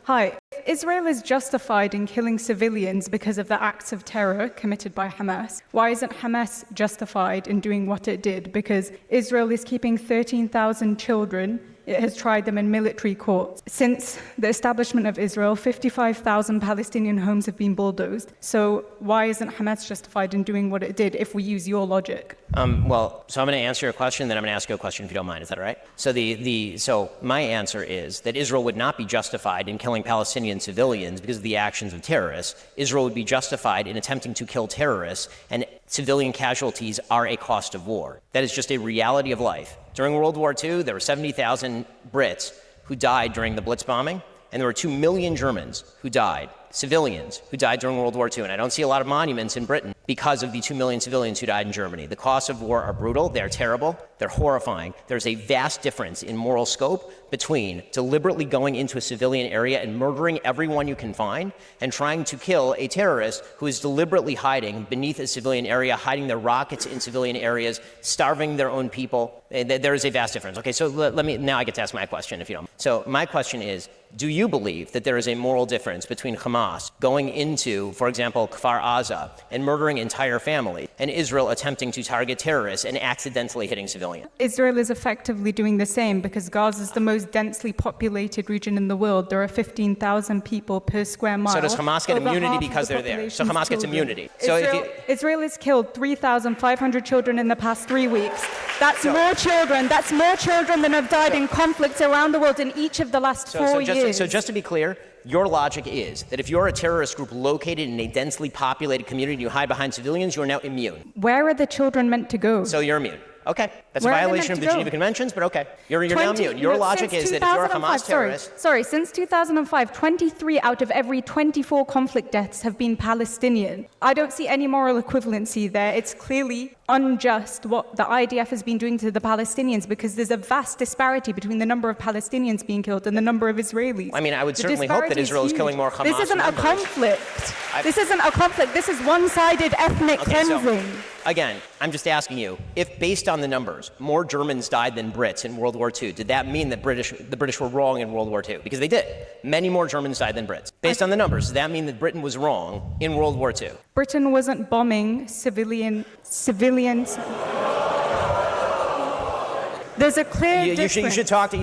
Hi. If Israel is justified in killing civilians because of the acts of terror committed by Hamas, why isn't Hamas justified in doing what it did? Because Israel is keeping 13,000 children. It has tried them in military courts. Since the establishment of Israel, 55,000 Palestinian homes have been bulldozed. So why isn't Hamas justified in doing what it did if we use your logic? So I'm going to answer your question, then I'm going to ask you a question if you don't mind. Is that all right? So my answer is that Israel would not be justified in killing Palestinian civilians because of the actions of terrorists. Israel would be justified in attempting to kill terrorists, and civilian casualties are a cost of war. That is just a reality of life. During World War II, there were 70,000 Brits who died during the Blitz bombing, and there were 2 million Germans who died, civilians who died during World War II. And I don't see a lot of monuments in Britain because of the 2 million civilians who died in Germany. The costs of war are brutal, they're terrible, they're horrifying. There's a vast difference in moral scope between deliberately going into a civilian area and murdering everyone you can find and trying to kill a terrorist who is deliberately hiding beneath a civilian area, hiding their rockets in civilian areas, starving their own people. There is a vast difference. Okay, so now I get to ask my question, if you don't. So my question is, do you believe that there is a moral difference between Hamas going into, for example, Kfar Aza and murdering entire families, and Israel attempting to target terrorists and accidentally hitting civilians? Israel is effectively doing the same because Gaza is the most densely populated region in the world. There are 15,000 people per square mile. So does Hamas get immunity because they're there? So Hamas gets immunity. Israel has killed 3,500 children in the past 3 weeks. That's more children. That's more children than have died in conflicts around the world in each of the last 4 years. So just to be clear, your logic is that if you're a terrorist group located in a densely populated community and you hide behind civilians, you're now immune. Where are the children meant to go? So you're immune. Okay. That's a violation of the Geneva Conventions, but okay. You're now immune. Your logic is that if you're a Hamas terrorist... Sorry, since 2005, 23 out of every 24 conflict deaths have been Palestinian. I don't see any moral equivalency there. It's clearly unjust what the IDF has been doing to the Palestinians because there's a vast disparity between the number of Palestinians being killed and the number of Israelis. I mean, I would certainly hope that Israel is killing more Hamas members. This isn't a conflict. This isn't a conflict. This is one-sided ethnic cleansing. Again, I'm just asking you, if based on the numbers, more Germans died than Brits in World War II, did that mean that the British were wrong in World War II? Because they did. Many more Germans died than Brits. Based on the numbers, does that mean that Britain was wrong in World War II? Britain wasn't bombing civilians. There's a clear difference. You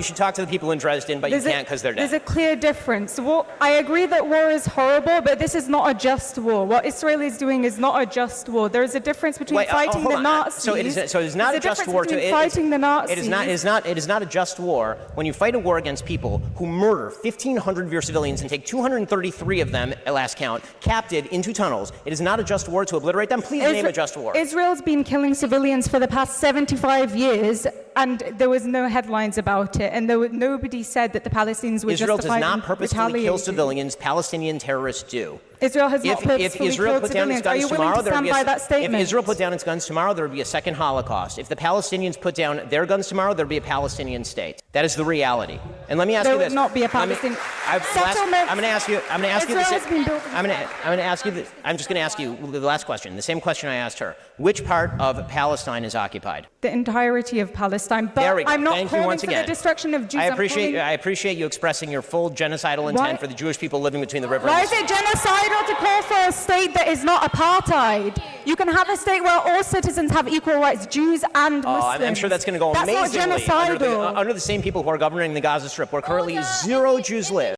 should talk to the people in Dresden, but you can't because they're dead. There's a clear difference. Well, I agree that war is horrible, but this is not a just war. What Israel is doing is not a just war. There is a difference between fighting the Nazis. So it is not a just war to fighting the Nazis. It is not a just war when you fight a war against people who murder 1,500 of your civilians and take 233 of them, at last count, captive into tunnels. It is not a just war to obliterate them. Please name a just war. Israel's been killing civilians for the past 75 years, and there was no headlines about it, and nobody said that the Palestinians were Israel justified does not purposefully kill civilians. Palestinian terrorists do. Israel has not purposefully killed civilians. Are you willing to stand by that statement? If Israel put down its guns tomorrow, there would be a second Holocaust. If the Palestinians put down their guns tomorrow, there would be a Palestinian state. That is the reality. And let me ask you this. There would not be a Palestinian settlement. I'm going to ask you. I'm just going to ask you the last question. The same question I asked her. Which part of Palestine is occupied? The entirety of Palestine. But there we go. I'm not Thank you calling once for again. the destruction of Jews. I appreciate you expressing your full genocidal intent for the Jewish people living between the river. Why is it genocidal to call for a state that is not apartheid? You can have a state where all citizens have equal rights, Jews and Muslims. I'm sure that's going to go amazingly not genocidal. under the same people who are governing the Gaza Strip, where currently 0 Jews live.